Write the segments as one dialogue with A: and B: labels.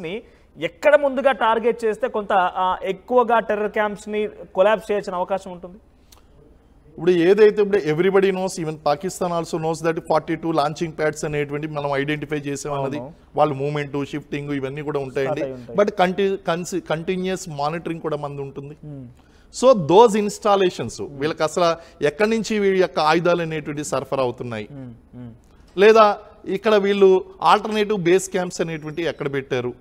A: ని ఎక్కడ ముందుగా టార్గెట్ చేస్తే కొంత ఎక్కువగా టెర్రర్ క్యాంప్స్ ని కొలాప్స్ చేయాల్సిన అవకాశం ఉంటుంది.
B: ఇప్పుడు ఏదైతే ఇప్పుడు everybody knows, even Pakistan also knows that 42 launching pads అనేటువంటి మనం ఐడెంటిఫై చేసామన్నది. వాళ్ళ మూవ్మెంట్, షిఫ్టింగ్ ఇవన్నీ కూడా ఉంటాయండి. బట్ కంటిన్యూస్ మానిటరింగ్ కూడా మంది ఉంటుంది. సో దోస్ ఇన్స్టాలేషన్స్ వీళ్ళకి అసలు ఎక్కడి నుంచి వీళ్ళ యొక్క ఆయుధాలు అనేటువంటి సరఫరా అవుతున్నాయి, లేదా ఇక్కడ వీళ్ళు ఆల్టర్నేటివ్ బేస్ క్యాంప్స్ అనేటువంటి ఎక్కడ పెట్టారు.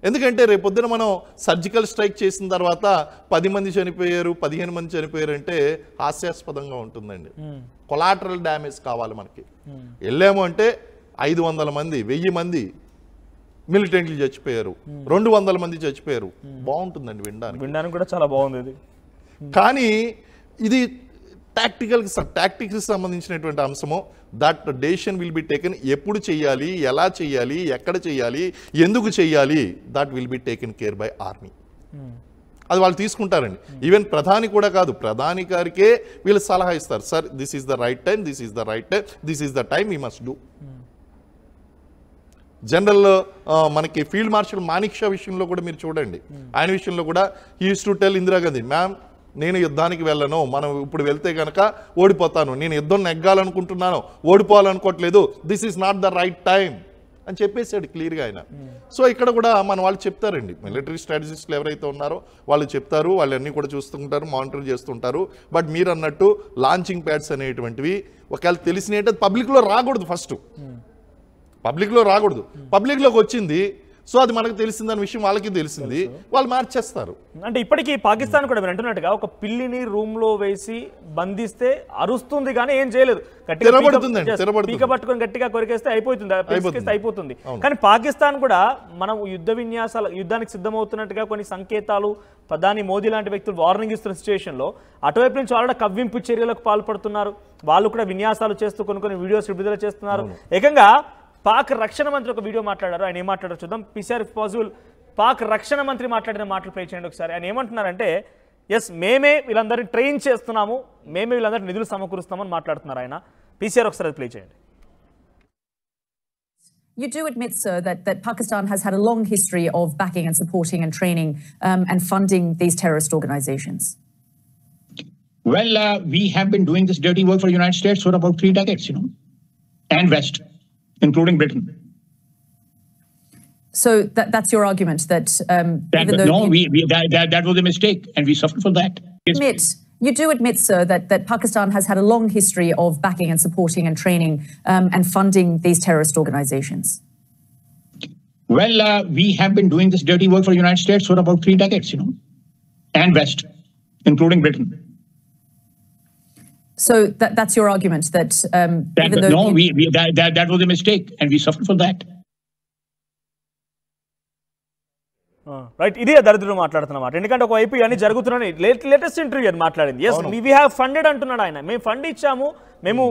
B: ఎందుకంటే రేపొద్దున మనం సర్జికల్ స్ట్రైక్ చేసిన తర్వాత 10 మంది చనిపోయారు, 15 మంది చనిపోయారు అంటే హాస్యాస్పదంగా ఉంటుందండి. కొలాటరల్ డ్యామేజ్ కావాలి మనకి. వెళ్ళాము అంటే 500 మంది, 1000 మంది మిలిటెంట్లు చచ్చిపోయారు, 200 మంది చచ్చిపోయారు, బాగుంటుందండి వినడానికి
A: కూడా చాలా బాగుంది ఇది.
B: కానీ ఇది టాక్టిక్స్ సంబంధించినటువంటి అంశము. That decision will be taken. ఎప్పుడు చెయ్యాలి, ఎలా చెయ్యాలి, ఎక్కడ చెయ్యాలి, ఎందుకు చెయ్యాలి, that will be taken care bye army. అది వాళ్ళు తీసుకుంటారండి. ఈవెన్ ప్రధాని కూడా కాదు, ప్రధాని గారికే వీళ్ళు సలహా ఇస్తారు. Sir this is the right time, this is the right time, this is the time we must do. General మనకి ఫీల్డ్ మార్షల్ మానిక్ షా విషయంలో కూడా మీరు చూడండి. ఆయన విషయంలో కూడా he use to tell Indira Gandhi, ma'am నేను యుద్ధానికి వెళ్ళను, మనం ఇప్పుడు వెళ్తే కనుక ఓడిపోతాను, నేను యుద్ధం నెగ్గాలనుకుంటున్నాను, ఓడిపోవాలనుకోవట్లేదు, this is not the right time అని చెప్పేసాడు క్లియర్గా ఆయన. సో ఇక్కడ కూడా మన వాళ్ళు చెప్తారండి, మిలిటరీ స్ట్రాటజిస్టులు ఎవరైతే ఉన్నారో వాళ్ళు చెప్తారు, వాళ్ళు అన్నీ కూడా చూస్తుంటారు, మానిటర్ చేస్తుంటారు. బట్ మీరు అన్నట్టు లాంచింగ్ ప్యాడ్స్ అనేటువంటివి ఒకవేళ తెలిసినట్టు పబ్లిక్లో రాకూడదు. ఫస్ట్ పబ్లిక్లో రాకూడదు. పబ్లిక్లోకి వచ్చింది, సో అది మనకు తెలిసిందన్న విషయం వాళ్ళకి తెలిసింది, వాళ్ళు మార్చేస్తారు.
A: అంటే ఇప్పటికీ పాకిస్తాన్ కూడా మీరు అంటున్నట్టుగా ఒక పిల్లిని రూమ్ లో వేసి బంధిస్తే అరుస్తుంది కానీ ఏం చేయలేదు, పీక పట్టుకొని గట్టిగా కొరికేస్తే అయిపోతుంది. కానీ పాకిస్తాన్ కూడా మనం యుద్ధానికి సిద్ధమవుతున్నట్టుగా కొన్ని సంకేతాలు, ప్రధాని మోదీ లాంటి వ్యక్తులు వార్నింగ్ ఇస్తున్న సిచ్యువేషన్ లో అటువైపు నుంచి వాళ్ళు కవ్వింపు చర్యలకు పాల్పడుతున్నారు. వాళ్ళు కూడా విన్యాసాలు చేస్తూ కొన్ని వీడియోస్ విడుదల చేస్తున్నారు. ఏకంగా పాక్ రక్షణ మంత్రి ఒక వీడియో మాట్లాడారు. ఆయన ఏం మాట్లాడారు చూద్దాం. పిసిఆర్ ఇఫ్ పాసిబుల్ పాక్ రక్షణ మంత్రి మాట్లాడిన మాటలు ప్లే చేయండి ఒకసారి. ఆయన ఏమంటున్నారంటే, ఎస్ మేమే వీళ్ళందరినీ ట్రైన్ చేస్తున్నాము, మేమే వీళ్ళందరినీ నిధులు సమకూరుస్తామని మాట్లాడుతున్నారు ఆయన. పిసిఆర్ ఒకసారి ప్లే చేయండి.
C: You do admit, sir, that Pakistan has had a long history of backing and supporting and training and funding these terrorist organizations.
D: Well, we have been doing this dirty work for the United States for about 3 decades, and West, including Britain.
C: So that's your argument that
D: that was a mistake, and we suffered for that.
C: You do admit, sir, that Pakistan has had a long history of backing and supporting and training and funding these terrorist organizations.
D: Well, we have been doing this dirty work for the United States for about 3 decades, and West, including Britain.
C: So that's your argument that
D: that was a mistake, and we suffered for that.
A: Right, ఇదే దరిద్రం మాట్లాడుతున్నమాట. ఎందుకంటే ఒకవైపు ఇవన్నీ జరుగుతున్నాయి. Latest interview అని మాట్లాడింది. Yes we have funded అంటున్నాడు ఆయన. మేము ఫండ్ ఇచ్చాము, మేము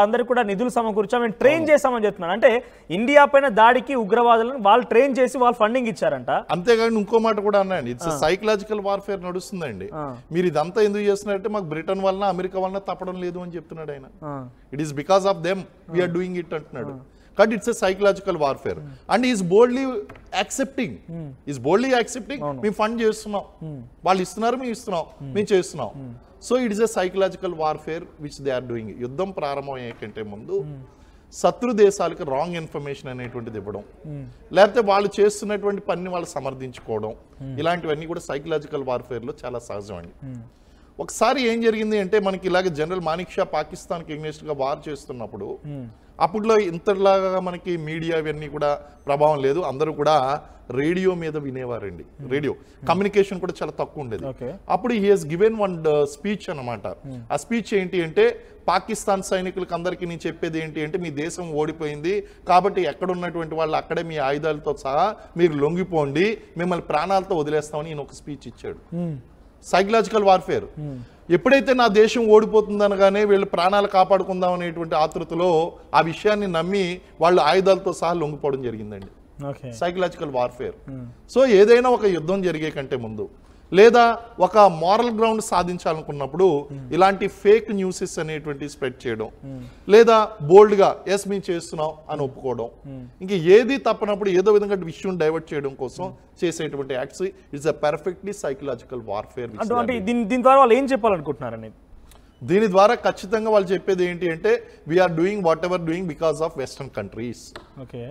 A: అందరికి కూడా నిధులు సమకూర్చాము, మేము ట్రైన్ చేస్తామని చెప్తున్నాడు. అంటే ఇండియా పైన దాడికి ఉగ్రవాదులను వాళ్ళు ట్రైన్ చేసి వాళ్ళు ఫండింగ్ ఇచ్చారంట.
B: అంతేగాని ఇంకో మాట కూడా అన్నాయండి, ఇట్స్ సైకలాజికల్ వార్ఫేర్ నడుస్తుందండి. మీరు ఇదంతా ఎందుకు చేస్తున్నారంటే మాకు బ్రిటన్ వలన అమెరికా వలన తప్పడం లేదు అని చెప్తున్నాడు ఆయన. It is because of them we're doing it అంటున్నాడు. But it's a psychological warfare, and he is boldly accepting. మేము ఫండ్ చేస్తున్నాం, వాళ్ళు ఇస్తున్నారు, మేము ఇస్తున్నాం, మేము చేస్తున్నాం. So it is a psychological warfare which they are doing. యుద్ధం ప్రారంభం అయ్యే కంటే ముందు శత్రు దేశాలకు రాంగ్ ఇన్ఫర్మేషన్ అనేటువంటిది ఇవ్వడం, లేకపోతే వాళ్ళు చేస్తున్నటువంటి పనిని వాళ్ళు సమర్థించుకోవడం, ఇలాంటివన్నీ కూడా సైకలాజికల్ వార్ఫేర్లో చాలా సహజం అండి. ఒకసారి ఏం జరిగింది అంటే, మనకి ఇలాగ జనరల్ మానిక్ షా పాకిస్తాన్కి ఎగ్నెస్ట్గా వార్ చేస్తున్నప్పుడు అప్పట్లో ఇంతలాగా మనకి మీడియా ఇవన్నీ కూడా ప్రభావం లేదు. అందరూ కూడా రేడియో మీద వినేవారండి. రేడియో కమ్యూనికేషన్ కూడా చాలా తక్కువ ఉండేది. అప్పుడు he he's given one speech అనమాట. ఆ స్పీచ్ ఏంటి అంటే, పాకిస్తాన్ సైనికులకు అందరికీ నేను చెప్పేది ఏంటి అంటే, మీ దేశం ఓడిపోయింది కాబట్టి ఎక్కడున్నటువంటి వాళ్ళు అక్కడే మీ ఆయుధాలతో సహా మీరు లొంగిపోండి, మిమ్మల్ని ప్రాణాలతో వదిలేస్తామని ఈయన ఒక స్పీచ్ ఇచ్చాడు. Psychological warfare. ఎప్పుడైతే నా దేశం ఓడిపోతుందనగానే వీళ్ళు ప్రాణాలు కాపాడుకుందాం అనేటువంటి ఆతృతలో ఆ విషయాన్ని నమ్మి వాళ్ళు ఆయుధాలతో సహా లొంగిపోవడం జరిగిందండి. Psychological warfare. సో ఏదైనా ఒక యుద్ధం జరిగే కంటే ముందు లేదా ఒక మారల్ గ్రౌండ్ సాధించాలనుకున్నప్పుడు ఇలాంటి ఫేక్ న్యూసెస్ అనేటువంటి స్ప్రెడ్ చేయడం, లేదా బోల్డ్గా ఎస్ మేము చేస్తున్నాం అని ఒప్పుకోవడం, ఇంక ఏది తప్పనప్పుడు ఏదో విధంగా విషయం డైవర్ట్ చేయడం కోసం చేసేటువంటి acts it's a perfectly psychological warfare.
A: దీని ద్వారా వాళ్ళు ఏం చెప్పాలనుకుంటున్నారని?
B: దీని ద్వారా ఖచ్చితంగా వాళ్ళు చెప్పేది ఏంటి అంటే we're doing whatever doing because of western countries.
A: Okay,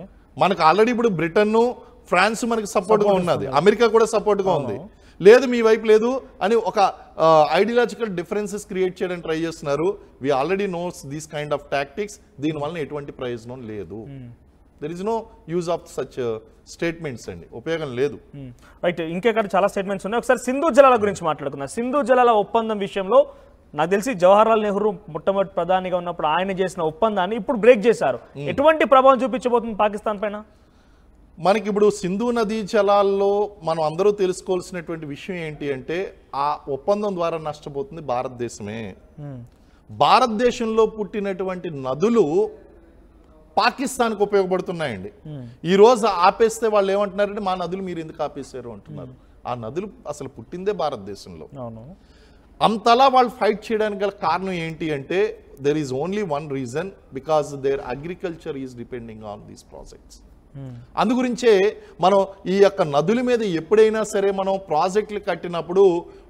B: మనకు ఆల్రెడీ ఇప్పుడు బ్రిటన్, ఫ్రాన్స్ మనకి సపోర్ట్గా ఉన్నది, అమెరికా కూడా సపోర్ట్గా ఉంది, లేదు మీ వైపు లేదు అని ఒక ఐడియాలజికల్ డిఫరెన్సెస్ క్రియేట్ చేయడానికి ట్రై చేస్తున్నారు. We already knows these kind of tactics. దీనివల్ల ఎటువంటి ప్రయోజనం లేదు. There is no use of such statements అండి, ఉపయోగం లేదు.
A: రైట్, ఇంకెక్కడ చాలా స్టేట్మెంట్స్ ఉన్నాయి. ఒకసారి సింధు జలాల గురించి మాట్లాడుకున్నాం. సింధు జలాల ఒప్పందం విషయంలో నాకు తెలిసి జవహర్లాల్ నెహ్రూ మొట్టమొదటి ప్రధానిగా ఉన్నప్పుడు ఆయన చేసిన ఒప్పందాన్ని ఇప్పుడు బ్రేక్ చేశారు. ఎటువంటి ప్రభావం చూపించబోతుంది పాకిస్తాన్ పైన?
B: మనకి ఇప్పుడు సింధు నదీ జలాల్లో మనం అందరూ తెలుసుకోవాల్సినటువంటి విషయం ఏంటి అంటే ఆ ఒప్పందం ద్వారా నష్టపోతుంది భారతదేశమే. భారతదేశంలో పుట్టినటువంటి నదులు పాకిస్తాన్కి ఉపయోగపడుతున్నాయండి. ఈ రోజు ఆపేస్తే వాళ్ళు ఏమంటున్నారంటే మా నదులు మీరు ఎందుకు ఆపేశారు అంటున్నారు. ఆ నదులు అసలు పుట్టిందే భారతదేశంలో. అంతలా వాళ్ళు ఫైట్ చేయడానికి గల కారణం ఏంటి అంటే there is only one reason, because their agriculture is depending on these projects. అందు గురించే మనం ఈ యొక్క నదుల మీద ఎప్పుడైనా సరే మనం ప్రాజెక్టులు కట్టినప్పుడు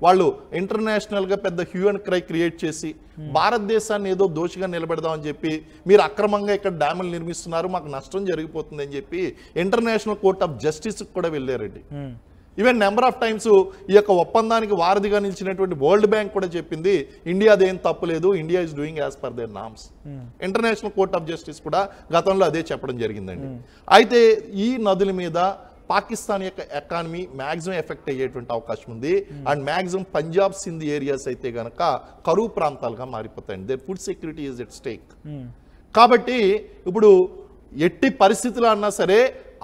B: వాళ్ళు ఇంటర్నేషనల్గా పెద్ద హ్యూ అండ్ క్రై క్రియేట్ చేసి భారతదేశాన్ని ఏదో దోషిగా నిలబెడదామని చెప్పి మీరు అక్రమంగా ఇక్కడ డ్యాములు నిర్మిస్తున్నారు, మాకు నష్టం జరిగిపోతుంది అని చెప్పి ఇంటర్నేషనల్ కోర్ట్ ఆఫ్ జస్టిస్కి కూడా వెళ్ళారండి. ఈవెన్ నెంబర్ ఆఫ్ టైమ్స్ ఈ యొక్క ఒప్పందానికి వారధిగా నిలిచినటువంటి వరల్డ్ బ్యాంక్ కూడా చెప్పింది ఇండియాదేం తప్పు లేదు, India is doing as per their norms. International court of justice కూడా గతంలో అదే చెప్పడం జరిగిందండి. అయితే ఈ నదుల మీద పాకిస్తాన్ యొక్క ఎకానమీ మ్యాక్సిమం ఎఫెక్ట్ అయ్యేటువంటి అవకాశం ఉంది. And maximum Punjab Sindh areas అయితే గనక కరువు ప్రాంతాలుగా మారిపోతాయండి. Their food security is at stake. కాబట్టి ఇప్పుడు ఎట్టి పరిస్థితులు అన్నా సరే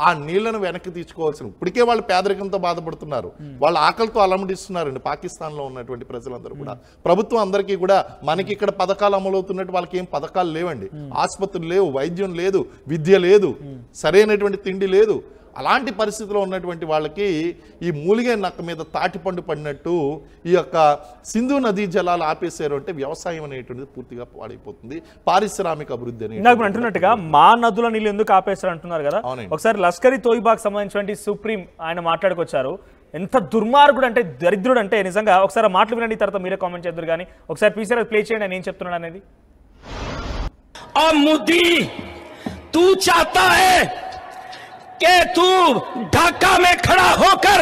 B: ఆ నీళ్లను వెనక్కి తీసుకోవాల్సిన, ఇప్పటికే వాళ్ళు పేదరికంతో బాధపడుతున్నారు, వాళ్ళ ఆకలితో అలమటిస్తున్నారండి పాకిస్తాన్లో ఉన్నటువంటి ప్రజలందరూ కూడా. ప్రభుత్వం అందరికీ కూడా మనకి ఇక్కడ పథకాలు అమలవుతున్నట్టు వాళ్ళకి ఏం పథకాలు లేవండి. ఆసుపత్రులు లేవు, వైద్యం లేదు, విద్య లేదు, సరైనటువంటి తిండి లేదు. అలాంటి పరిస్థితిలో ఉన్నటువంటి వాళ్ళకి ఈ మూలిగే నక్క మీద తాటిపండు పడినట్టు ఈ యొక్క సింధు నదీ జలాలు ఆపేశారు అంటే వ్యవసాయం అనేటువంటిది పూర్తిగా పాడైపోతుంది, పారిశ్రామిక అభివృద్ధి అనేది.
A: అంటున్నట్టుగా మా నదుల నీళ్ళు ఎందుకు ఆపేశారు అంటున్నారు కదా. ఒకసారి లష్కర్ తోయిబాకి సంబంధించినటువంటి సుప్రీం ఆయన మాట్లాడుకొచ్చారు. ఎంత దుర్మార్గుడు అంటే, దరిద్రుడు అంటే నిజంగా. ఒకసారి మాటలు వినండి, తర్వాత మీరే కామెంట్ చేద్దరు. కానీ ఒకసారి పీసీఆర్ ప్లే చేయండి ఆయన ఏం చెప్తున్నాడు అనేది.
E: कि तू ढाका में खड़ा होकर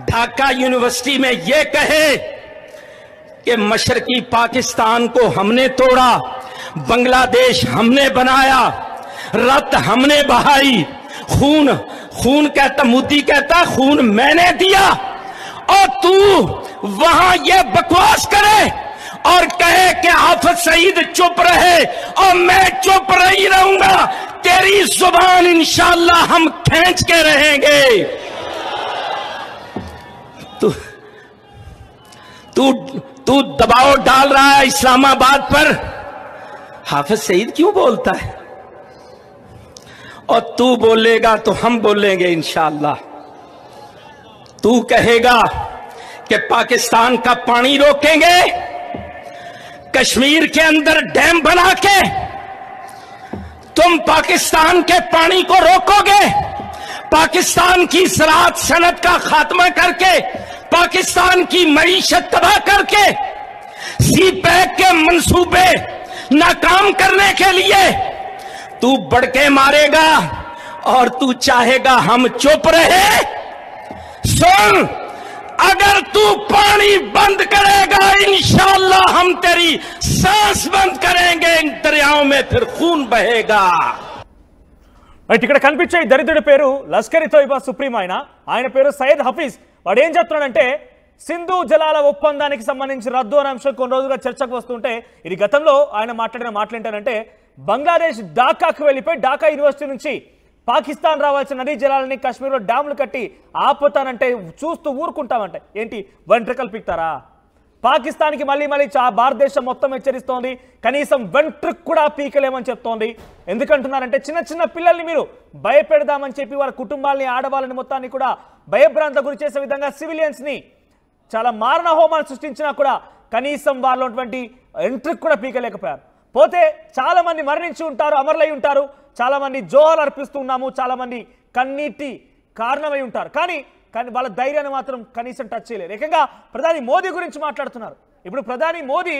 E: ढाका यूनिवर्सिटी में ये कहे कि मशरकी पाकिस्तान को हमने तोड़ा, बांग्लादेश हमने बनाया, रत हमने बहाई, खून कहता, मोदी कहता खून मैंने दिया, और तू वहां ये बकवास करे और कहे कि हाफिज सईद चुप रहे और मैं चुप नहीं रहूंगा। तेरी जुबान इंशाअल्लाह हम खींच के रहेंगे। तू दबाव डाल रहा है इस्लामाबाद पर। हाफिज सईद क्यों बोलता है? और तू बोलेगा तो हम बोलेंगे इंशाअल्लाह। तू कहेगा कि पाकिस्तान का पानी रोकेंगे, कश्मीर के अंदर डैम बना के तुम पाकिस्तान के पानी को रोकोगे, पाकिस्तान की ज़राअत सनत का खात्मा करके, पाकिस्तान की मईशत तबाह करके, सी पैक के मंसूबे नाकाम करने के लिए तू बड़के मारेगा और तू चाहेगा हम चुप रहे। सुन, अगर तू पानी बंद करेगा इंशाअल्लाह हम तेरी सांस बंद करेंगे, इन दरियाओं में फिर खून बहेगा।
A: రైట్, ఇక్కడ కనిపించే దరిద్రుడి పేరు లష్కర్ తోయిబా సుప్రీం. ఆయన పేరు సయ్యద్ హఫీజ్. వాడు ఏం చెప్తున్నాడంటే సింధు జలాల ఒప్పందానికి సంబంధించి రద్దు అనే అంశం కొన్ని రోజులుగా చర్చకు వస్తుంటే ఇది గతంలో ఆయన మాట్లాడిన మాటలు ఏంటంటే బంగ్లాదేశ్ ఢాకాకు వెళ్ళిపోయి ఢాకా యూనివర్సిటీ నుంచి పాకిస్తాన్ రావాల్సిన నదీ జలాలని కాశ్మీర్లో డ్యాములు కట్టి ఆపుతానంటే చూస్తూ ఊరుకుంటామంటే ఏంటి వెంట్రుకలు పీక్తారా? పాకిస్తాన్కి మళ్ళీ భారతదేశం మొత్తం హెచ్చరిస్తోంది, కనీసం వెంట్రుకు కూడా పీకలేమని చెప్తోంది. ఎందుకంటున్నారంటే చిన్న చిన్న పిల్లల్ని మీరు భయపెడదామని చెప్పి వారి కుటుంబాలని, ఆడవాళ్ళని మొత్తాన్ని కూడా భయభ్రాంత గురి చేసే విధంగా సివిలియన్స్ ని చాలా మారణ హోమాలు సృష్టించినా కూడా కనీసం వారిలో ఉన్నటువంటి ఎంట్రీకి కూడా పీకలేకపోయారు. పోతే చాలా మంది మరణించి ఉంటారు, అమరులై ఉంటారు, చాలా మంది జోహాలు అర్పిస్తున్నాము, చాలా మంది కన్నీటి కారణమై ఉంటారు. కానీ వాళ్ళ ధైర్యాన్ని మాత్రం కనీసం టచ్ చేయలేరు. ఏకంగా ప్రధాని మోదీ గురించి మాట్లాడుతున్నారు. ఇప్పుడు ప్రధాని మోదీ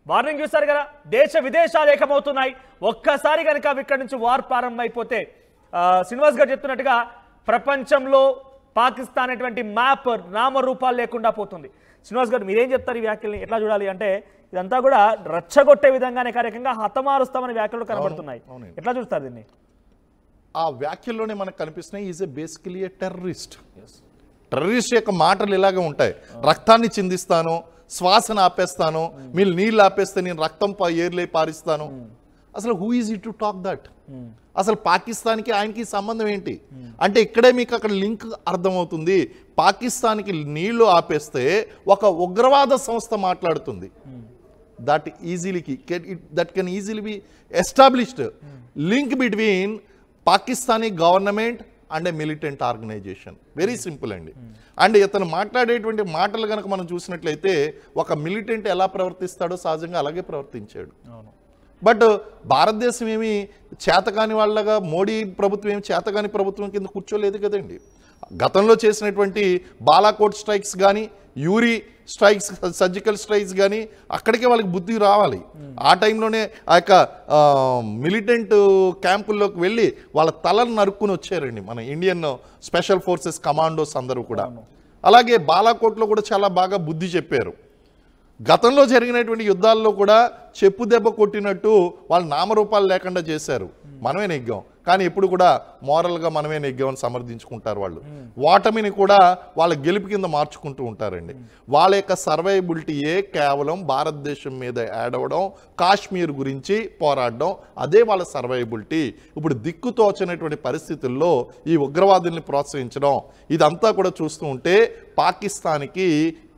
A: వార్నింగ్ చూస్తారు కదా, దేశ విదేశాలు ఏకమవుతున్నాయి, ఒక్కసారి కనుక ఇక్కడి నుంచి వార్ ప్రారంభమైపోతే శ్రీనివాస్ గారు చెప్తున్నట్టుగా ప్రపంచంలో పాకిస్తాన్ అనేటువంటి మ్యాప్ నామరూపాలు లేకుండా పోతుంది. శ్రీనివాస్ గారు మీరేం చెప్తారు ఈ వ్యాఖ్యల్ని ఎట్లా చూడాలి? అంటే ఇదంతా కూడా రచ్చగొట్టే విధంగానే కార్యక్రమంగా హతమారుస్తామనే వ్యాఖ్యలు కనబడుతున్నాయి. ఎట్లా చూస్తారు దీన్ని?
B: ఆ వ్యాఖ్యల్లోనే మనకు కనిపిస్తున్నాయి is basically A terrorist. Terrorist యొక్క మాటలు ఇలాగే ఉంటాయి, రక్తాన్ని చిందిస్తాను, శ్వాసను ఆపేస్తాను, మీరు నీళ్ళు ఆపేస్తే నేను రక్తం ఏర్లే పారిస్తాను. అసలు who is it to talk that? అసలు పాకిస్తాన్కి ఆయనకి సంబంధం ఏంటి అంటే ఇక్కడే మీకు అక్కడ లింక్ అర్థమవుతుంది. పాకిస్తాన్కి నీళ్లు ఆపేస్తే ఒక ఉగ్రవాద సంస్థ మాట్లాడుతుంది. That can easily be established link between Pakistani government and a militant organisation. Very simple అండి. అండ్ ఇతను మాట్లాడేటువంటి మాటలు కనుక మనం చూసినట్లయితే ఒక మిలిటెంట్ ఎలా ప్రవర్తిస్తాడో సహజంగా అలాగే ప్రవర్తించాడు. బట్ భారతదేశం ఏమి చేతకాని వాళ్ళగా, మోడీ ప్రభుత్వం ఏమి చేతకాని ప్రభుత్వం కింద కూర్చోలేదు కదండి. గతంలో చేసినటువంటి బాలాకోట్ స్ట్రైక్స్ కానీ, యూరి స్ట్రైక్స్, సర్జికల్ స్ట్రైక్స్ కానీ అక్కడికే వాళ్ళకి బుద్ధి రావాలి. ఆ టైంలోనే ఆ యొక్క మిలిటెంట్ క్యాంపుల్లోకి వెళ్ళి వాళ్ళ తలను నరుక్కుని వచ్చారండి మన ఇండియన్ స్పెషల్ ఫోర్సెస్ కమాండోస్ అందరూ కూడా. అలాగే బాలాకోట్లో కూడా చాలా బాగా బుద్ధి చెప్పారు. గతంలో జరిగినటువంటి యుద్ధాల్లో కూడా చెప్పు దెబ్బ కొట్టినట్టు వాళ్ళు నామరూపాలు లేకుండా చేశారు. మనమే నెగ్గాం, కానీ ఎప్పుడు కూడా మోరల్గా మనమే నెగ్గామని సమర్థించుకుంటారు వాళ్ళు. ఓటమిని కూడా వాళ్ళ గెలుపు కింద మార్చుకుంటూ ఉంటారండి. వాళ్ళ యొక్క సర్వైబిలిటీయే కేవలం భారతదేశం మీద యాడ్ అవ్వడం, కాశ్మీర్ గురించి పోరాడడం, అదే వాళ్ళ సర్వైబిలిటీ. ఇప్పుడు దిక్కుతోచనటువంటి పరిస్థితుల్లో ఈ ఉగ్రవాదుల్ని ప్రోత్సహించడం, ఇదంతా కూడా చూస్తూ ఉంటే పాకిస్తాన్కి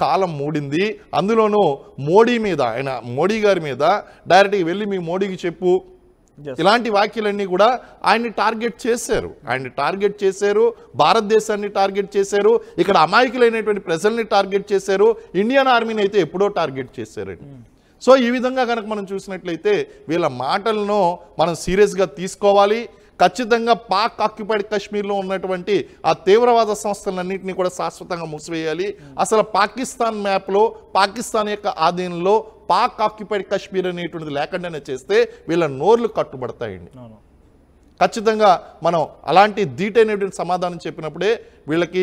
B: కాలం మూడింది. అందులోనూ మోడీ గారి మీద డైరెక్ట్గా వెళ్ళి మీ మోడీకి చెప్పు, ఇలాంటి వ్యాఖ్యలన్నీ కూడా ఆయన్ని టార్గెట్ చేశారు, భారతదేశాన్ని టార్గెట్ చేశారు, ఇక్కడ అమాయకులైనటువంటి ప్రజల్ని టార్గెట్ చేశారు, ఇండియన్ ఆర్మీని అయితే ఎప్పుడో టార్గెట్ చేశారండి. సో ఈ విధంగా కనుక మనం చూసినట్లయితే వీళ్ళ మాటలను మనం సీరియస్గా తీసుకోవాలి. ఖచ్చితంగా పాక్ ఆక్యుపైడ్ కాశ్మీర్లో ఉన్నటువంటి ఆ తీవ్రవాద సంస్థలన్నింటినీ కూడా శాశ్వతంగా మూసివేయాలి. అసలు పాకిస్తాన్ మ్యాప్లో పాకిస్తాన్ యొక్క ఆధీనంలో పాక్ ఆక్యుపైడ్ కాశ్మీర్ అనేటువంటిది లేకుండానే చేస్తే వీళ్ళ నోర్లు కట్టుబడతాయండి. ఖచ్చితంగా మనం అలాంటి ధీటైనటువంటి సమాధానం చెప్పినప్పుడే వీళ్ళకి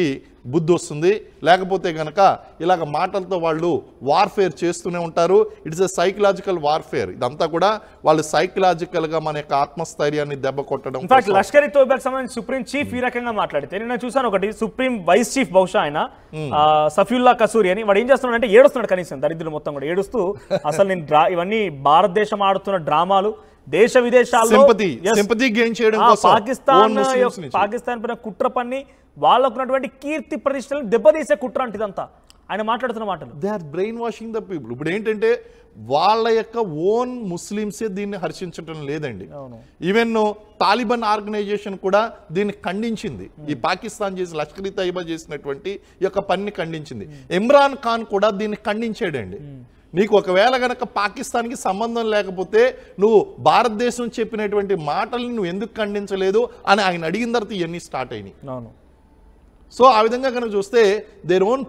B: బుద్ధి వస్తుంది. లేకపోతే కనుక ఇలాగ మాటలతో వాళ్ళు వార్ఫేర్ చేస్తూనే ఉంటారు. It's a psychological warfare. ఇదంతా కూడా వాళ్ళు సైకలాజికల్గా మన యొక్క ఆత్మస్థైర్యాన్ని దెబ్బ కొట్టడం.
A: ఇన్ఫాక్ట్ లష్కర్ ఈ తోయిబాకి సంబంధించి సుప్రీం చీఫ్ ఈ రకంగా మాట్లాడితే నేను చూసాను ఒకటి, సుప్రీం వైస్ చీఫ్ బహుశా ఆయన సఫీయుల్లా కసూరి అని, వాడు ఏం చేస్తున్నాడు అంటే ఏడుస్తున్నాడు. కనీసం దరిద్రులు మొత్తం కూడా ఏడుస్తూ అసలు నేను ఇవన్నీ భారతదేశం ఆడుతున్న డ్రామాలు, దేశ విదేశాల్లో పాకిస్తాన్ పైన కుట్ర పన్ని వాళ్ళకున్నటువంటి కీర్తి ప్రతిష్టలను దెబ్బతీసే కుట్ర అంటే ఇదంతా ఆయన మాట్లాడుతున్న మాటలు.
B: They are brainwashing the people. ఇప్పుడు ఏంటంటే వాళ్ళ యొక్క ఓన్ ముస్లింసే దీన్ని హర్షించడం లేదండి. ఈవెన్ తాలిబాన్ ఆర్గనైజేషన్ కూడా దీన్ని ఖండించింది. ఈ పాకిస్తాన్ చేసి లష్కర్ ఇ తైబా చేసినటువంటి ఈ యొక్క పనిని ఖండించింది. ఇమ్రాన్ ఖాన్ కూడా దీన్ని ఖండించాడండి. నీకు ఒకవేళ గనక పాకిస్తాన్కి సంబంధం లేకపోతే నువ్వు భారతదేశం చెప్పినటువంటి మాటల్ని నువ్వు ఎందుకు ఖండించలేదు అని ఆయన అడిగిన తర్వాత ఇవన్నీ స్టార్ట్ అయినాయి. సో ఆ విధంగా కనుక చూస్తే their own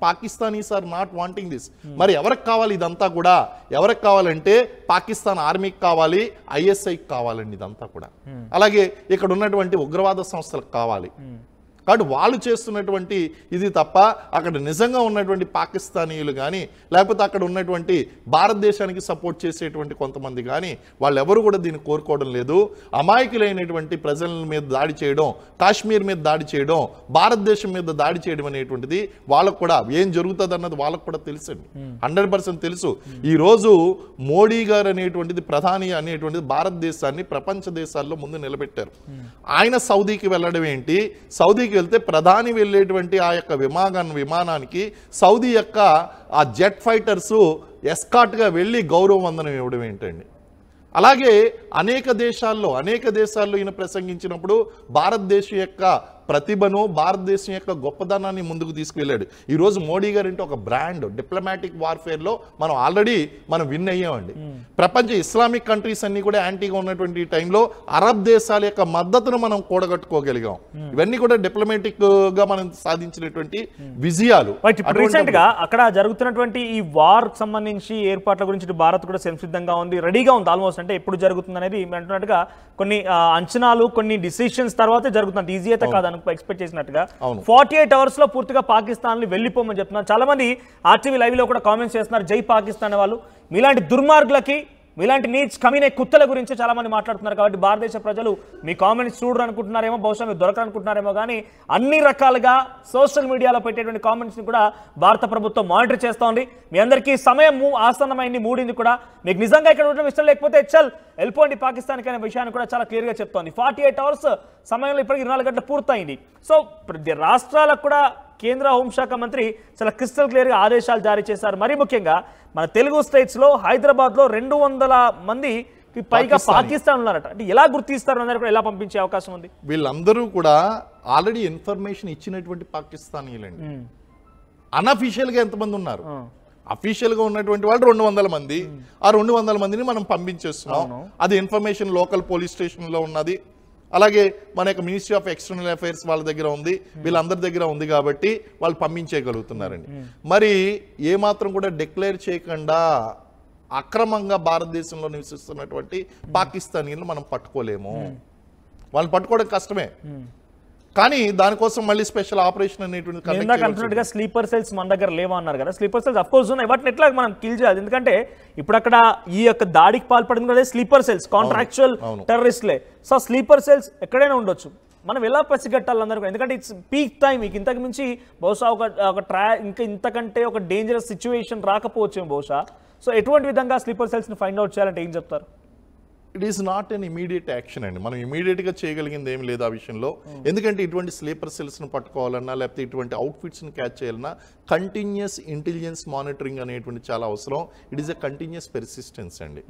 B: Pakistanis are not wanting this. మరి ఎవరికి కావాలి ఇదంతా కూడా? ఎవరికి కావాలంటే పాకిస్తాన్ ఆర్మీకి కావాలి, ఐఎస్ఐకి కావాలండి ఇదంతా కూడా. అలాగే ఇక్కడ ఉన్నటువంటి ఉగ్రవాద సంస్థలకు కావాలి. కాబట్టి వాళ్ళు చేస్తున్నటువంటి ఇది తప్ప అక్కడ నిజంగా ఉన్నటువంటి పాకిస్తానీయులు కానీ లేకపోతే అక్కడ ఉన్నటువంటి భారతదేశానికి సపోర్ట్ చేసేటువంటి కొంతమంది కానీ వాళ్ళెవరు కూడా దీన్ని కోరుకోవడం లేదు. అమాయకులైనటువంటి ప్రజల మీద దాడి చేయడం, కాశ్మీర్ మీద దాడి చేయడం, భారతదేశం మీద దాడి చేయడం అనేటువంటిది వాళ్ళకు కూడా ఏం జరుగుతుంది అన్నది వాళ్ళకు కూడా తెలుసండి. 100% తెలుసు. ఈరోజు మోడీ గారు అనేటువంటిది ప్రధాని అనేటువంటిది భారతదేశాన్ని ప్రపంచ దేశాల్లో ముందు నిలబెట్టారు. ఆయన సౌదీకి వెళ్ళడం ఏంటి? సౌదీకి వెళ్తే ప్రధాని వెళ్ళేటువంటి ఆ యొక్క విమానానికి సౌదీ యొక్క ఆ జెట్ ఫైటర్స్ ఎస్కాట్గా వెళ్ళి గౌరవ వందనం ఇవ్వడం ఏంటండి? అలాగే అనేక దేశాల్లో ఈయన ప్రసంగించినప్పుడు భారతదేశం యొక్క ప్రతిభను, భారతదేశం యొక్క గొప్పదనాన్ని ముందుకు తీసుకువెళ్ళాడు. ఈరోజు మోడీ గారు అంటే ఒక బ్రాండ్. డిప్లొమాటిక్ వార్ఫేర్లో మనం ఆల్రెడీ విన్ అయ్యామండి. ప్రపంచ ఇస్లామిక్ కంట్రీస్ అన్ని కూడా యాంటీగా ఉన్నటువంటి ఈ టైంలో అరబ్ దేశాల యొక్క మద్దతును మనం కూడగట్టుకోగలిగాం. ఇవన్నీ కూడా డిప్లొమాటిక్ గా మనం సాధించినటువంటి విజయాలు.
A: రీసెంట్ గా అక్కడ జరుగుతున్నటువంటి ఈ వార్ సంబంధించి ఏర్పాట్ల గురించి భారత్ కూడా సంసిద్ధంగా ఉంది, రెడీగా ఉంది ఆల్మోస్ట్. అంటే ఎప్పుడు జరుగుతుంది అనేది అంటున్నట్టుగా కొన్ని అంచనాలు, కొన్ని డిసిషన్స్ తర్వాతే జరుగుతుంది. ఈజీ అయితే కాదు ఎక్స్పెక్ట్ చేసినట్టుగా. 48 hours లో పూర్తిగా పాకిస్తాన్ ని వెళ్ళిపోమని చెప్తున్నారు. చాలా మంది ఆర్టీవీ లైవ్ లో కూడా కామెంట్స్ చేస్తున్నారు, జై పాకిస్తాన్ వాళ్ళు. మీలాంటి దుర్మార్గులకి, మీలాంటి నీచ్ కమినే కుత్తల గురించి చాలా మంది మాట్లాడుతున్నారు. కాబట్టి భారతదేశ ప్రజలు మీ కామెంట్స్ చూడరు అనుకుంటున్నారేమో, బహుశా మీరు దొరకనుకుంటున్నారేమో, కానీ అన్ని రకాలుగా సోషల్ మీడియాలో పెట్టేటువంటి కామెంట్స్ ని కూడా భారత ప్రభుత్వం మానిటర్ చేస్తోంది. మీ అందరికీ సమయం ఆసన్నమైంది, మూడింది కూడా. మీకు నిజంగా ఇక్కడ ఉండడం ఇష్టం లేకపోతే చల్ వెళ్ళిపోండి పాకిస్తాన్కి అనే విషయాన్ని కూడా చాలా క్లియర్గా చెప్తోంది. 48 hours సమయంలో ఇప్పటికి 24 గంటలు పూర్తయింది. సో రాష్ట్రాలకు కూడా కేంద్ర హోంశాఖ మంత్రి చాలా క్రిస్టల్ క్లియర్గా ఆదేశాలు జారీ చేశారు. మరీ ముఖ్యంగా మన తెలుగు స్టేట్స్లో హైదరాబాద్లో 200 మంది పైగా పాకిస్తాన్ ఉన్నారట. అంటే ఎలా గుర్తిస్తారు, అందరూ కూడా ఎలా పంపించే అవకాశం ఉంది?
B: వీళ్ళందరూ కూడా ఆల్రెడీ ఇన్ఫర్మేషన్ ఇచ్చినటువంటి పాకిస్తానీలండి. అన్అఫీషియల్గా ఎంతమంది ఉన్నారు? అఫీషియల్గా ఉన్నటువంటి వాళ్ళు 200 మంది. ఆ 200 మందిని మనం పంపించేస్తున్నాం. అది ఇన్ఫర్మేషన్ లోకల్ పోలీస్ స్టేషన్లో ఉన్నది. అలాగే మన యొక్క మినిస్ట్రీ ఆఫ్ ఎక్స్టర్నల్ అఫైర్స్ వాళ్ళ దగ్గర ఉంది, వీళ్ళందరి దగ్గర ఉంది కాబట్టి వాళ్ళు పంపించేయగలుగుతున్నారండి. మరి ఏమాత్రం కూడా డిక్లేర్ చేయకుండా అక్రమంగా భారతదేశంలో నివసిస్తున్నటువంటి పాకిస్తానీలను మనం పట్టుకోలేము. వాళ్ళని పట్టుకోవడం కష్టమే, కానీ దానికోసం మళ్ళీ స్పెషల్ ఆపరేషన్ అనేటువంటి
A: స్లీపర్ సెల్స్ మన దగ్గర లేవా అన్నారు కదా. స్లీపర్ సెల్స్ అఫ్ కోర్స్ ఉన్నాయి, వాటిని ఎట్లా మనం కిల్ చేయాలి? ఎందుకంటే ఇప్పుడు అక్కడ ఈ యొక్క దాడికి పాల్పడింది కూడా స్లీపర్ సెల్స్, కాంట్రాక్చువల్ టెర్రరిస్ట్లే. సో స్లీపర్ సెల్స్ ఎక్కడైనా ఉండొచ్చు, మనం ఎలా పసిగట్టాలి అందరూ? ఎందుకంటే ఇట్స్ పీక్ టైం, మీకు ఇంతకు మించి బహుశా ఒక ఇంకా ఇంతకంటే ఒక డేంజరస్ సిచ్యువేషన్ రాకపోవచ్చేమో బహుశా. సో ఎటువంటి విధంగా స్లీపర్ సెల్స్ ని ఫైండ్ అవుట్ చేయాలంటే ఏం చెప్తారు?
B: It is not an immediate action అండి. మనం ఇమీడియట్గా చేయగలిగింది ఏం లేదు ఆ విషయంలో. ఎందుకంటే ఇటువంటి స్లీపర్ సెల్స్ను పట్టుకోవాలన్నా, లేకపోతే ఇటువంటి అవుట్ఫిట్స్ని క్యాచ్ చేయాలన్నా కంటిన్యూస్ ఇంటెలిజెన్స్ మానిటరింగ్ అనేటువంటి చాలా అవసరం. It is a continuous persistence అండి.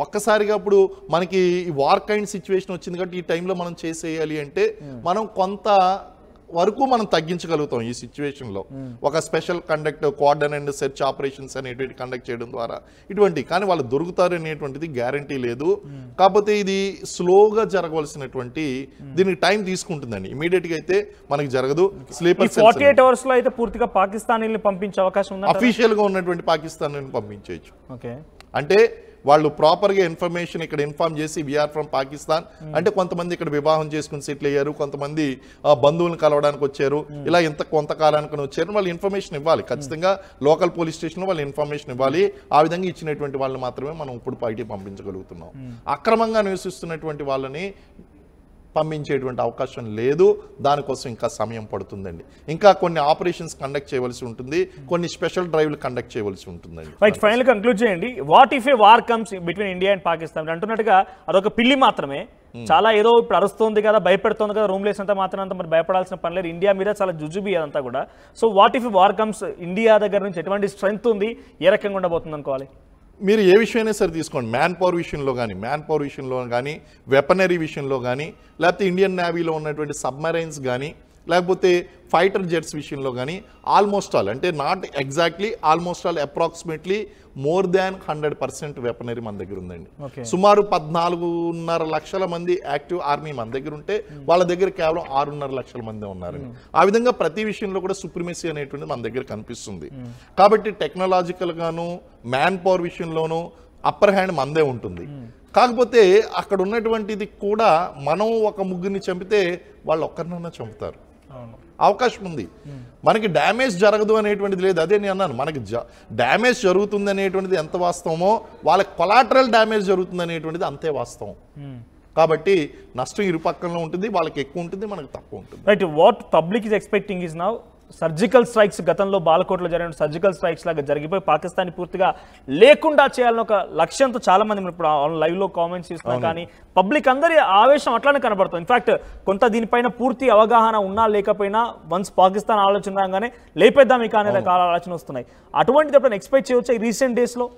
B: ఒక్కసారిగా ఇప్పుడు మనకి ఈ వార్ కైండ్ సిచ్యువేషన్ వచ్చింది కాబట్టి ఈ టైంలో మనం చేసేయాలి అంటే మనం కొంత వరకు మనం తగ్గించగలుగుతాం ఈ సిచ్యువేషన్లో. ఒక special coordinate and search operations అనేటువంటి కండక్ట్ చేయడం ద్వారా ఇటువంటి. కానీ వాళ్ళు దొరుకుతారు అనేటువంటిది గ్యారంటీ లేదు. కాకపోతే ఇది స్లోగా జరగవలసినటువంటి, దీనికి టైం తీసుకుంటుందండి. ఇమీడియట్ గా అయితే మనకి జరగదు. స్లీపర్
A: 48 hours లో అయితే పూర్తిగా పాకిస్తానీని పంపించే అవకాశం ఉంది.
B: అఫీషియల్ గా ఉన్నటువంటి పాకిస్తానీని పంపించేయచ్చు.
A: ఓకే,
B: అంటే వాళ్ళు ప్రాపర్గా ఇన్ఫర్మేషన్ ఇక్కడ ఇన్ఫార్మ్ చేసి వీఆర్ ఫ్రమ్ పాకిస్తాన్ అంటే కొంతమంది ఇక్కడ వివాహం చేసుకుని సెటిల్ అయ్యారు, కొంతమంది బంధువులను కలవడానికి వచ్చారు, ఇలా కొంతకాలానికి వచ్చారు. వాళ్ళు ఇన్ఫర్మేషన్ ఇవ్వాలి ఖచ్చితంగా. లోకల్ పోలీస్ స్టేషన్లో వాళ్ళు ఇన్ఫర్మేషన్ ఇవ్వాలి. ఆ విధంగా ఇచ్చినటువంటి వాళ్ళని మాత్రమే మనం ఇప్పుడు బయటికి పంపించగలుగుతున్నాం. అక్రమంగా నివసిస్తున్నటువంటి వాళ్ళని పంపించేటువంటి అవకాశం లేదు. దానికోసం ఇంకా సమయం పడుతుందండి. ఇంకా కొన్ని ఆపరేషన్స్ కండక్ట్ చేయవలసి ఉంటుంది, కొన్ని స్పెషల్ డ్రైవ్లు కండక్ట్ చేయవలసి ఉంటుందండి.
A: రైట్, ఫైనల్ కంక్లూడ్ చేయండి. What if a war comes between India and Pakistan? అంటున్నట్టుగా అదొక పిల్లి మాత్రమే, చాలా ఏదో ఇప్పుడు అరుస్తుంది కదా, భయపెడుతుంది కదా, రూమ్ లేసినంత మాత్రం అంతా మరి భయపడాల్సిన పని లేదు. ఇండియా మీద చాలా జుజుబి అదంతా కూడా. So what if war comes, India దగ్గర నుంచి ఎటువంటి స్ట్రెంగ్త్ ఉంది, ఏ రకంగా ఉండబోతుంది అనుకోవాలి?
B: మీరు ఏ విషయమైనా సరే తీసుకోండి, మ్యాన్ పవర్ విషయంలో కానీ వెపనరీ విషయంలో కానీ, లేకపోతే ఇండియన్ నేవీలో ఉన్నటువంటి సబ్మరైన్స్ కానీ, లేకపోతే ఫైటర్ జెట్స్ విషయంలో కానీ ఆల్మోస్ట్ ఆల్, అంటే not exactly, almost all approximately more than 100% weaponry మన దగ్గర ఉందండి. సుమారు 14.5 లక్షల మంది యాక్టివ్ ఆర్మీ మన దగ్గర ఉంటే వాళ్ళ దగ్గర కేవలం 6.5 లక్షల మంది ఉన్నారండి. ఆ విధంగా ప్రతి విషయంలో కూడా సుప్రిమసీ అనేటువంటిది మన దగ్గర కనిపిస్తుంది. కాబట్టి టెక్నాలజికల్ గాను మ్యాన్ పవర్ విషయంలోనూ అప్పర్ హ్యాండ్ మనదే ఉంటుంది. కాకపోతే అక్కడ ఉన్నటువంటిది కూడా మనం ఒక ముగ్గురిని చంపితే వాళ్ళు ఒక్కరినన్నా చంపుతారు, అవకాశం ఉంది. మనకి డ్యామేజ్ జరగదు అనేటువంటిది లేదు. అదే నేను అన్నాను, మనకి డ్యామేజ్ జరుగుతుంది అనేటువంటిది ఎంత వాస్తవమో వాళ్ళకి కొలాటరల్ డ్యామేజ్ జరుగుతుంది అనేటువంటిది అంతే వాస్తవం. కాబట్టి నష్టం ఇరు పక్కల్లో ఉంటుంది, వాళ్ళకి ఎక్కువ ఉంటుంది, మనకు తక్కువ ఉంటుంది.
A: Right, what public is expecting is now surgical strikes, గతంలో బాలకోట్లో జరిగిన సర్జికల్ స్ట్రైక్స్ లాగా జరిగిపోయి పాకిస్తాన్ పూర్తిగా లేకుండా చేయాలని ఒక లక్ష్యంతో చాలా మంది ఇప్పుడు లైవ్ లో కామెంట్స్ ఇస్తున్నా, కానీ పబ్లిక్ అందరి ఆవేశం అట్లానే కనబడుతుంది. ఇన్ఫాక్ట్ కొంత దీనిపైన పూర్తి అవగాహన ఉన్నా లేకపోయినా వన్స్ పాకిస్తాన్ ఆలోచన రాగానే లేపేద్దాం ఇక అనే రకాల ఆలోచన వస్తున్నాయి. అటువంటిది ఎప్పుడైనా ఎక్స్పెక్ట్ చేయవచ్చా ఈ రీసెంట్ డేస్ లో?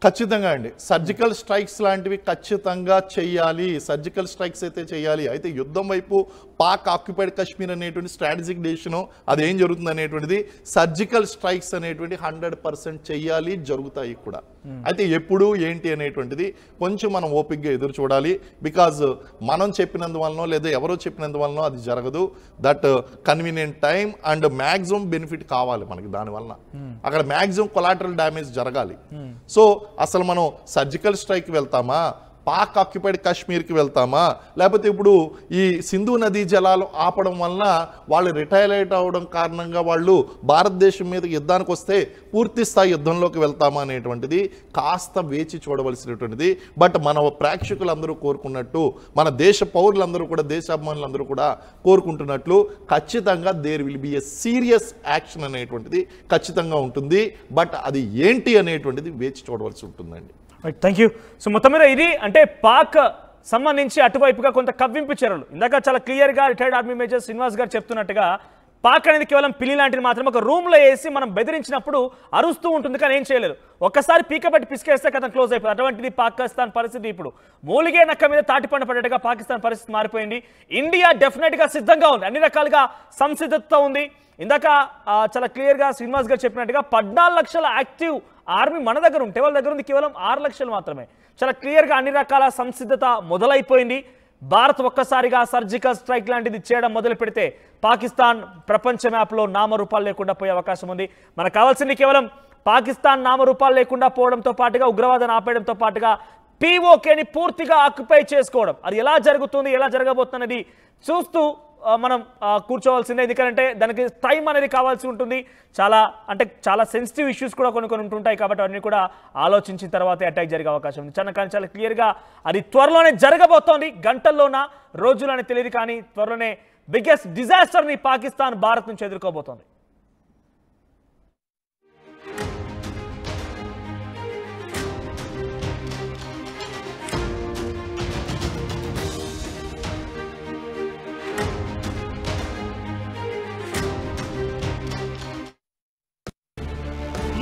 B: ఖచ్చితంగా అండి, సర్జికల్ స్ట్రైక్స్ లాంటివి ఖచ్చితంగా చెయ్యాలి. సర్జికల్ స్ట్రైక్స్ అయితే చేయాలి. అయితే యుద్ధం వైపు పాక్ ఆక్యుపైడ్ కాశ్మీర్ అనేటువంటి స్ట్రాటజిక్ డెసిషన్ అది ఏం జరుగుతుంది అనేటువంటిది సర్జికల్ స్ట్రైక్స్ అనేటువంటి 100% చెయ్యాలి, జరుగుతాయి కూడా. అయితే ఎప్పుడు ఏంటి అనేటువంటిది కొంచెం మనం ఓపిక్గా ఎదురు చూడాలి. బికాజ్ మనం చెప్పినందువలనో లేదా ఎవరో చెప్పినందువలనో అది జరగదు. That convenient time and maximum benefit కావాలి మనకి దానివల్ల. అక్కడ మ్యాక్సిమం కొలాటరల్ డ్యామేజ్ జరగాలి. సో అసలు మనం సర్జికల్ స్ట్రైక్ వెళ్తామా, పాక్ ఆక్యుపైడ్ కాశ్మీర్కి వెళ్తామా, లేకపోతే ఇప్పుడు ఈ సింధు నదీ జలాలు ఆపడం వలన వాళ్ళు రిటైలేట్ అవడం కారణంగా వాళ్ళు భారతదేశం మీద యుద్ధానికి వస్తే పూర్తి స్థాయి యుద్ధంలోకి వెళ్తామా అనేటువంటిది కాస్త వేచి చూడవలసినటువంటిది. బట్ మన ప్రేక్షకులందరూ కోరుకున్నట్టు, మన దేశ పౌరులందరూ కూడా, దేశాభిమానులందరూ కూడా కోరుకుంటున్నట్లు ఖచ్చితంగా there will be a serious action అనేటువంటిది ఖచ్చితంగా ఉంటుంది. బట్ అది ఏంటి అనేటువంటిది వేచి చూడవలసి ఉంటుందండి.
A: Thank you. సో మొత్తం మీద ఇది అంటే పాక్ సంబంధించి అటువైపుగా కొంత కవ్వింపు చర్యలు. ఇందాక చాలా క్లియర్గా రిటైర్డ్ ఆర్మీ మేజర్ శ్రీనివాస్ గారు చెప్తున్నట్టుగా పాక్ అనేది కేవలం పిల్లి లాంటిది మాత్రం. ఒక రూమ్లో వేసి మనం బెదిరించినప్పుడు అరుస్తూ ఉంటుంది, కానీ ఏం చేయలేదు. ఒక్కసారి పీకబట్టి పిసికేస్తే కథం క్లోజ్ అయిపోయింది. అటువంటిది పాకిస్తాన్ పరిస్థితి. ఇప్పుడు మూలిగే నక్క మీద తాటిపండు పడ్డట్టుగా పాకిస్తాన్ పరిస్థితి మారిపోయింది. ఇండియా డెఫినెట్గా సిద్ధంగా ఉంది, అన్ని రకాలుగా సంసిద్ధత ఉంది. ఇందాక చాలా క్లియర్గా శ్రీనివాస్ గారు చెప్పినట్టుగా 14 లక్షల యాక్టివ్ ఆర్మీ మన దగ్గర ఉంటే వాళ్ళ దగ్గర ఉంది కేవలం 6 లక్షలు మాత్రమే. చాలా క్లియర్గా అన్ని రకాల సంసిద్ధత మొదలైపోయింది. భారత్ ఒక్కసారిగా సర్జికల్ స్ట్రైక్ లాంటిది చేయడం మొదలు పెడితే పాకిస్తాన్ ప్రపంచ మ్యాప్లో నామరూపాలు లేకుండా పోయే అవకాశం ఉంది. మనకు కావాల్సింది కేవలం పాకిస్తాన్ నామరూపాలు లేకుండా పోవడంతో పాటుగా, ఉగ్రవాదాన్ని ఆపేయడంతో పాటుగా పీఓకేని పూర్తిగా ఆక్యుపై చేసుకోవడం. అది ఎలా జరుగుతుంది, ఎలా జరగబోతున్నది చూస్తూ మనం కూర్చోవాల్సిందే. ఎందుకంటే దానికి టైం అనేది కావాల్సి ఉంటుంది. చాలా సెన్సిటివ్ ఇష్యూస్ కూడా కొన్ని ఉంటుంటాయి. కాబట్టి అవన్నీ కూడా ఆలోచించిన తర్వాతే అటాక్ జరిగే అవకాశం ఉంది. కానీ చాలా క్లియర్గా అది త్వరలోనే జరగబోతోంది. గంటల్లోనా రోజులని తెలియదు, కానీ త్వరలోనే బిగ్గెస్ట్ డిజాస్టర్ని పాకిస్తాన్ భారత్ నుంచి ఎదుర్కోబోతోంది.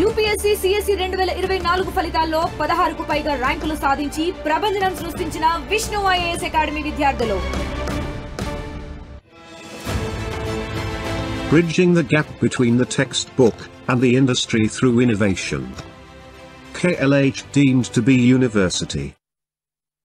F: యూపీఎస్సీ సిఎస్సి 2024 ఫలితాల్లో 16కు పైగా ర్యాంకులు సాధించి ప్రభంజనం సృష్టించిన విష్ణు ఐఏఎస్ అకాడమీ విద్యార్థులు.
G: Bridging the gap between the textbook and the industry through innovation. KLH deemed to be university.